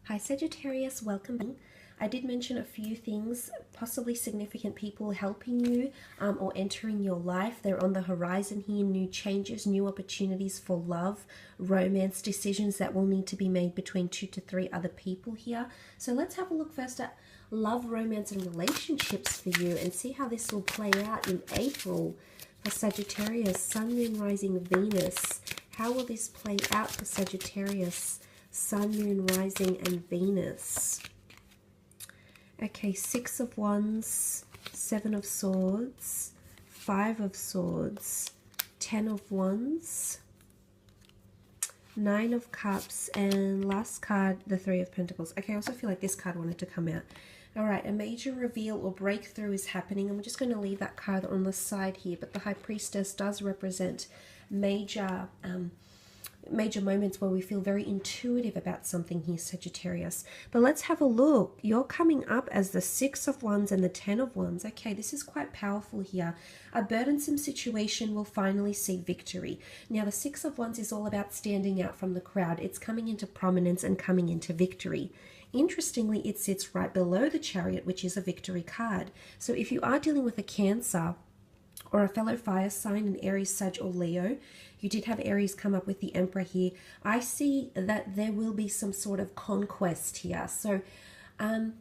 Hi Sagittarius, welcome. I did mention a few things, possibly significant people helping you or entering your life. They're on the horizon here, new changes, new opportunities for love, romance, decisions that will need to be made between 2 to 3 other people here. So let's have a look first at love, romance and relationships for you and see how this will play out in April for Sagittarius, Sun, Moon, Rising, Venus. How will this play out for Sagittarius? Sun, Moon, Rising, and Venus. Okay, 6 of Wands, 7 of Swords, 5 of Swords, 10 of Wands, 9 of Cups, and last card, the 3 of Pentacles. Okay, I also feel like this card wanted to come out. All right, a major reveal or breakthrough is happening. I'm just going to leave that card on the side here, but the High Priestess does represent major moments where we feel very intuitive about something here, Sagittarius. But let's have a look. You're coming up as the 6 of Wands and the 10 of Wands. Okay, this is quite powerful here. A burdensome situation will finally see victory. Now, the 6 of Wands is all about standing out from the crowd. It's coming into prominence and coming into victory. Interestingly, it sits right below the Chariot, which is a victory card. So if you are dealing with a Cancer or a fellow fire sign, an Aries, Sag, or Leo, you did have Aries come up with the Emperor here. I see that there will be some sort of conquest here. So I'm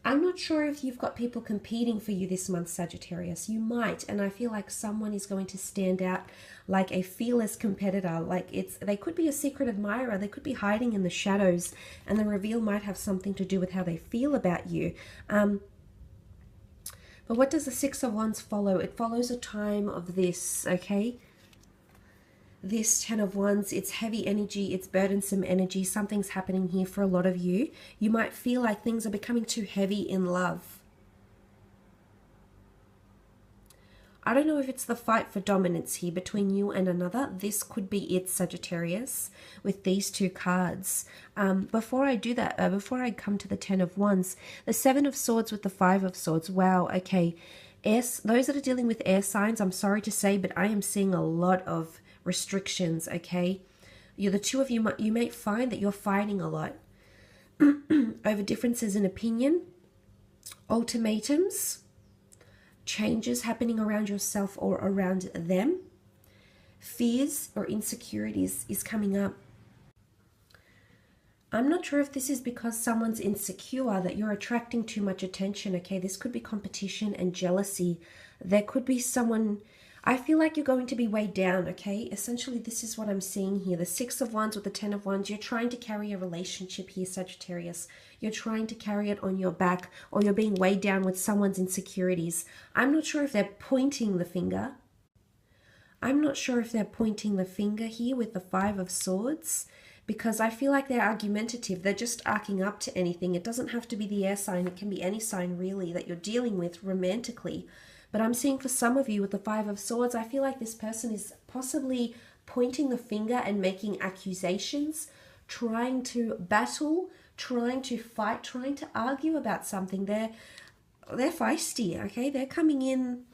not sure if you've got people competing for you this month, Sagittarius. You might, and I feel like someone is going to stand out like a fearless competitor. Like they could be a secret admirer. They could be hiding in the shadows, and the reveal might have something to do with how they feel about you. But what does the 6 of Wands follow? It follows a time of this, okay? This 10 of Wands, it's heavy energy, it's burdensome energy. Something's happening here for a lot of you. You might feel like things are becoming too heavy in love. I don't know if it's the fight for dominance here between you and another. This could be it, Sagittarius, with these 2 cards. Before I do that, before I come to the 10 of Wands, the 7 of Swords with the 5 of Swords. Wow, okay. Those that are dealing with air signs, I'm sorry to say, but I am seeing a lot of restrictions, okay? The 2 of you, you may find that you're fighting a lot over differences in opinion, ultimatums, changes happening around yourself or around them. Fears or insecurities is coming up. I'm not sure if this is because someone's insecure that you're attracting too much attention, okay? This could be competition and jealousy. There could be someone, I feel like you're going to be weighed down, okay? Essentially, this is what I'm seeing here. The 6 of Wands with the 10 of Wands, you're trying to carry a relationship here, Sagittarius. You're trying to carry it on your back, or you're being weighed down with someone's insecurities. I'm not sure if they're pointing the finger. I'm not sure if they're pointing the finger here with the 5 of Swords, because I feel like they're argumentative. They're just arcing up to anything. It doesn't have to be the air sign. It can be any sign, really, that you're dealing with romantically. But I'm seeing for some of you with the 5 of Swords, I feel like this person is possibly pointing the finger and making accusations, trying to battle, trying to fight, trying to argue about something. They're feisty, okay? They're coming in,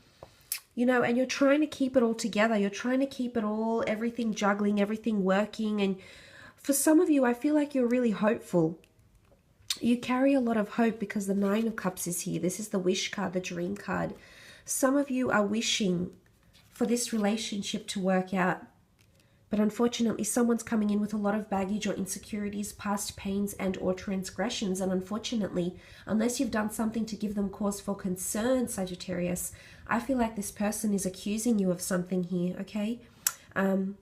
you know, and you're trying to keep it all together. You're trying to keep it all, everything juggling, everything working. And for some of you, I feel like you're really hopeful. You carry a lot of hope because the 9 of Cups is here. This is the wish card, the dream card. Some of you are wishing for this relationship to work out. But unfortunately, someone's coming in with a lot of baggage or insecurities, past pains and or transgressions. And unfortunately, unless you've done something to give them cause for concern, Sagittarius, I feel like this person is accusing you of something here, okay? The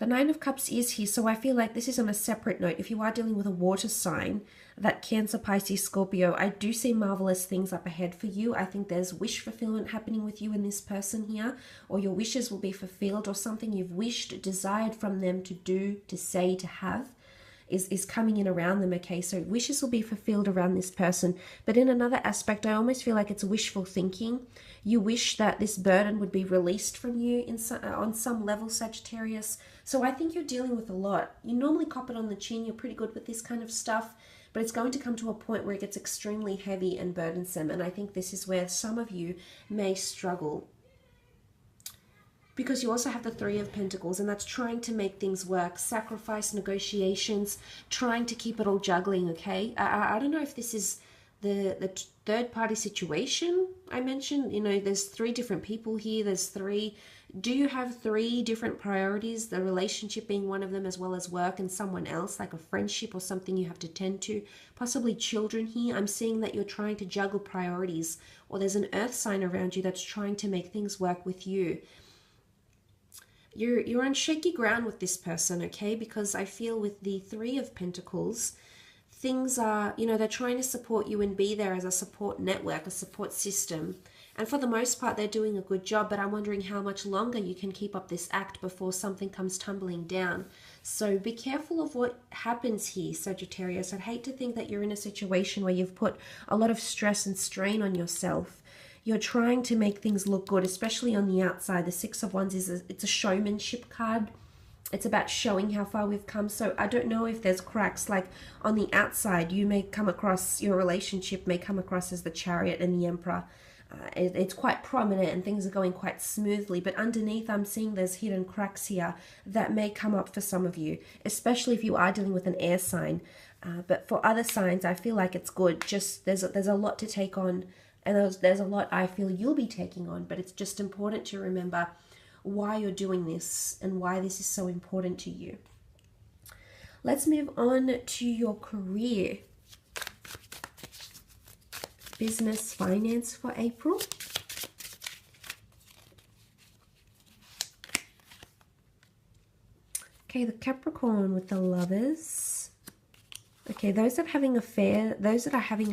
9 of Cups is here, so I feel like this is on a separate note. If you are dealing with a water sign, that Cancer, Pisces, Scorpio, I do see marvelous things up ahead for you. I think there's wish fulfillment happening with you and this person here, or your wishes will be fulfilled, or something you've wished, desired from them to do, to say, to have is coming in around them, okay? So wishes will be fulfilled around this person. But in another aspect, I almost feel like it's wishful thinking. You wish that this burden would be released from you on some level, Sagittarius. So I think you're dealing with a lot. You normally cop it on the chin. You're pretty good with this kind of stuff. But it's going to come to a point where it gets extremely heavy and burdensome. And I think this is where some of you may struggle. because you also have the Three of Pentacles, and that's trying to make things work, sacrifice, negotiations, trying to keep it all juggling, okay? I don't know if this is the third party situation I mentioned. You know, there's three different people here. There's three. Do you have three different priorities, the relationship being one of them, as well as work and someone else, like a friendship or something you have to tend to, possibly children here? I'm seeing that you're trying to juggle priorities, or there's an earth sign around you that's trying to make things work with you. You're on shaky ground with this person, okay? Because I feel with the Three of Pentacles, things are, you know, they're trying to support you and be there as a support network, a support system. And for the most part, they're doing a good job, but I'm wondering how much longer you can keep up this act before something comes tumbling down. So be careful of what happens here, Sagittarius. I'd hate to think that you're in a situation where you've put a lot of stress and strain on yourself. You're trying to make things look good, especially on the outside. The Six of Wands it's a showmanship card. It's about showing how far we've come. So I don't know if there's cracks. Like on the outside, you may come across, your relationship may come across as the Chariot and the Emperor. It's quite prominent and things are going quite smoothly, but underneath I'm seeing there's hidden cracks here that may come up for some of you, especially if you are dealing with an air sign. But for other signs, I feel like it's good. Just there's a lot to take on, and there's a lot I feel you'll be taking on, but it's just important to remember why you're doing this and why this is so important to you. Let's move on to your career. Business, finance for April. Okay, the Capricorn with the Lovers. Okay, those that are having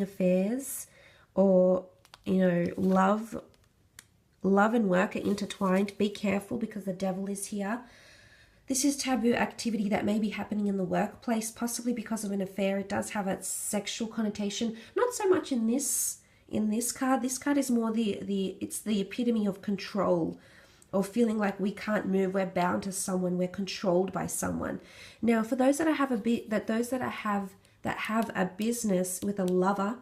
affairs, or, you know, love and work are intertwined. Be careful because the Devil is here. This is taboo activity that may be happening in the workplace, possibly because of an affair. It does have a sexual connotation. Not so much in this card. This card is more it's the epitome of control, or feeling like we can't move. We're bound to someone. We're controlled by someone. Now, for those that have a business with a lover,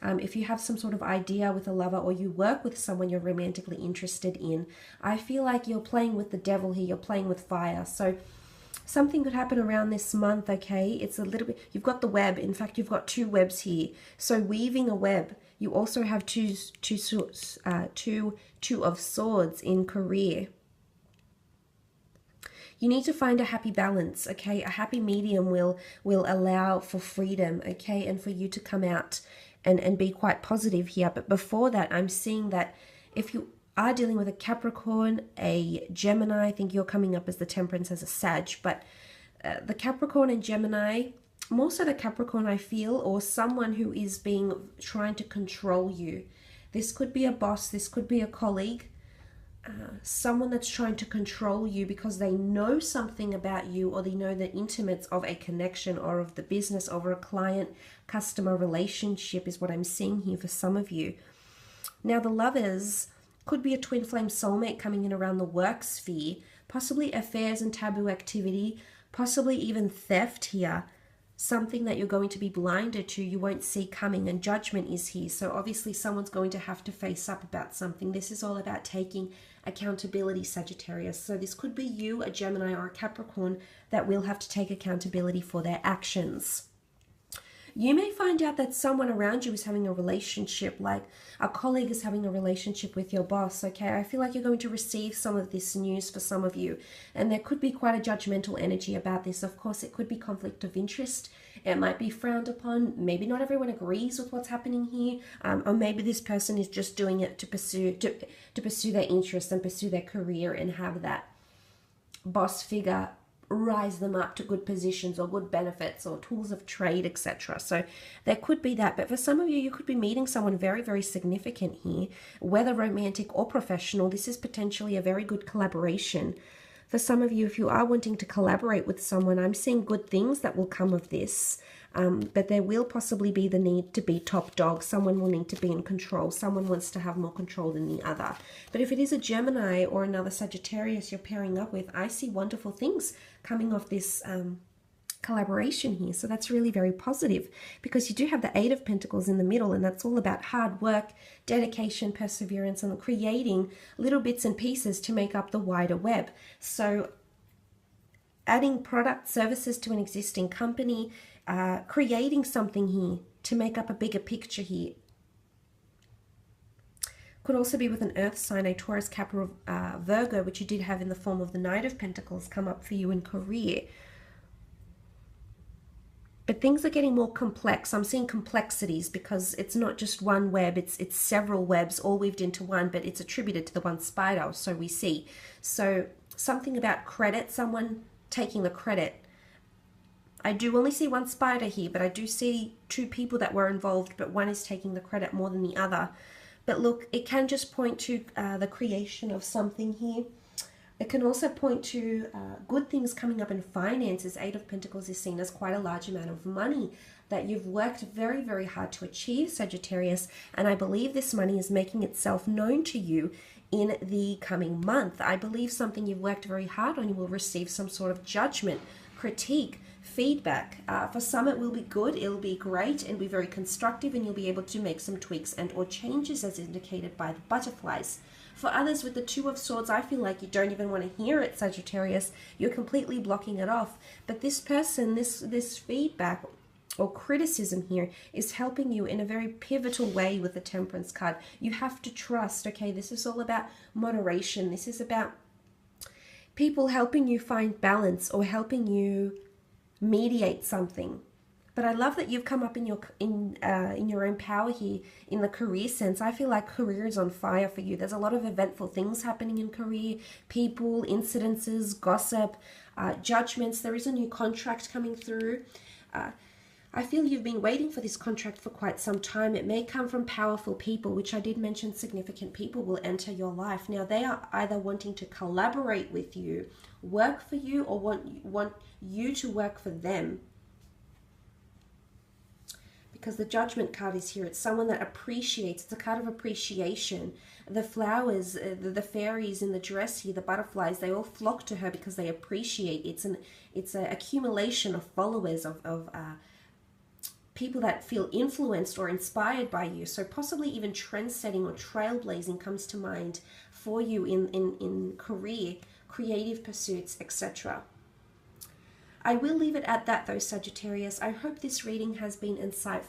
if you have some sort of idea with a lover, or you work with someone you're romantically interested in, I feel like you're playing with the devil here. You're playing with fire. So something could happen around this month, okay? It's a little bit, you've got the web. In fact, you've got two webs here. So weaving a web. You also have two of Swords in career. You need to find a happy balance, okay? A happy medium will allow for freedom, okay? And for you to come out and be quite positive here. But before that, I'm seeing that if you are dealing with a Capricorn, a Gemini, I think you're coming up as the Temperance as a Sag, but the Capricorn and Gemini, more so the Capricorn, I feel, or someone who is trying to control you. This could be a boss, this could be a colleague, someone that's trying to control you because they know something about you, or they know the intimates of a connection or of the business, over a client-customer relationship is what I'm seeing here for some of you. Now, the Lovers could be a twin flame soulmate coming in around the work sphere, possibly affairs and taboo activity, possibly even theft here. Something that you're going to be blinded to, you won't see coming, and judgment is here. So obviously someone's going to have to face up about something. This is all about taking accountability, Sagittarius. So this could be you, a Gemini or a Capricorn, that will have to take accountability for their actions. You may find out that someone around you is having a relationship, like a colleague is having a relationship with your boss, okay? I feel like you're going to receive some of this news for some of you, and there could be quite a judgmental energy about this. Of course, it could be conflict of interest. It might be frowned upon. Maybe not everyone agrees with what's happening here, or maybe this person is just doing it to pursue their interests and pursue their career and have that boss figure rise them up to good positions or good benefits or tools of trade, etc. So there could be that. But for some of you, you could be meeting someone very, very significant here, whether romantic or professional. This is potentially a very good collaboration. For some of you, if you are wanting to collaborate with someone, I'm seeing good things that will come of this. But there will possibly be the need to be top dog. Someone will need to be in control. Someone wants to have more control than the other. But if it is a Gemini or another Sagittarius you're pairing up with, I see wonderful things coming off this collaboration here. So that's really very positive, because you do have the Eight of Pentacles in the middle, and that's all about hard work, dedication, perseverance, and creating little bits and pieces to make up the wider web. So adding product services to an existing company, creating something here to make up a bigger picture here. Could also be with an earth sign, a Taurus, Capricorn, Virgo, which you did have in the form of the Knight of Pentacles come up for you in career. But things are getting more complex. I'm seeing complexities, because it's not just one web, it's several webs all weaved into one, but it's attributed to the one spider, so we see. So something about credit, someone taking the credit. I do only see one spider here, but I do see two people that were involved, but one is taking the credit more than the other. But look, it can just point to the creation of something here. It can also point to good things coming up in finances. Eight of Pentacles is seen as quite a large amount of money that you've worked very, very hard to achieve, Sagittarius. And I believe this money is making itself known to you in the coming month. I believe something you've worked very hard on, you will receive some sort of judgment, critique, feedback. For some it will be good, it'll be great and be very constructive, and you'll be able to make some tweaks and or changes as indicated by the butterflies. For others with the Two of Swords, I feel like you don't even want to hear it, Sagittarius. You're completely blocking it off. But this person, this feedback or criticism here is helping you in a very pivotal way with the Temperance card. You have to trust, okay? This is all about moderation. This is about people helping you find balance or helping you mediate something. But I love that you've come up in your own power here in the career sense. I feel like career is on fire for you. There's a lot of eventful things happening in career, people, incidences, gossip, judgments. There is a new contract coming through. I feel you've been waiting for this contract for quite some time. It may come from powerful people, which I did mention significant people will enter your life. Now, they are either wanting to collaborate with you, work for you, or want you to work for them. Because the Judgment card is here. It's someone that appreciates. It's a card of appreciation. The flowers, the fairies in the dress here, the butterflies, they all flock to her because they appreciate. It's an accumulation of followers, of people that feel influenced or inspired by you. So possibly even trend-setting or trailblazing comes to mind for you in career, creative pursuits, etc. I will leave it at that though, Sagittarius. I hope this reading has been insightful